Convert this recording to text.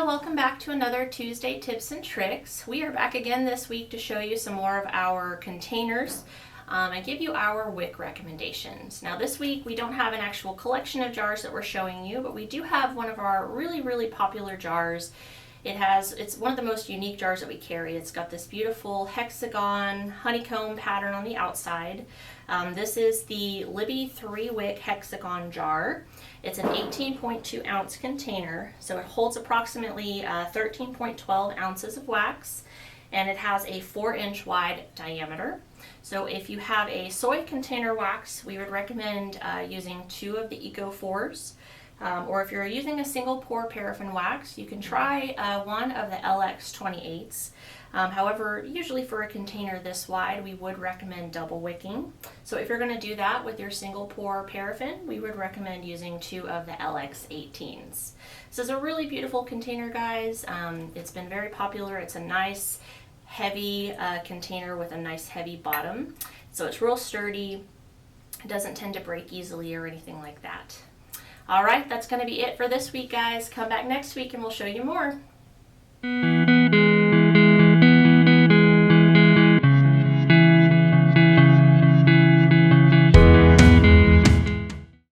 y'all, welcome back to another Tuesday Tips and Tricks. We are back again this week to show you some more of our containers and give you our wick recommendations. Now this week we don't have an actual collection of jars that we're showing you, but we do have one of our really popular jars. It's one of the most unique jars that we carry. It's got this beautiful hexagon honeycomb pattern on the outside. This is the Libbey 3-wick hexagon jar. It's an 18.2 ounce container, so it holds approximately 13.12 ounces of wax, and it has a 4-inch wide diameter. So if you have a soy container wax, we would recommend using 2 of the Eco 4s. Or if you're using a single pour paraffin wax, you can try one of the LX 28s. However, usually for a container this wide, we would recommend double wicking. So if you're going to do that with your single pour paraffin, we would recommend using 2 of the LX 18s. This is a really beautiful container, guys. It's been very popular. It's a nice heavy container with a nice heavy bottom. So it's real sturdy. It doesn't tend to break easily or anything like that. All right, that's going to be it for this week, guys. Come back next week and we'll show you more.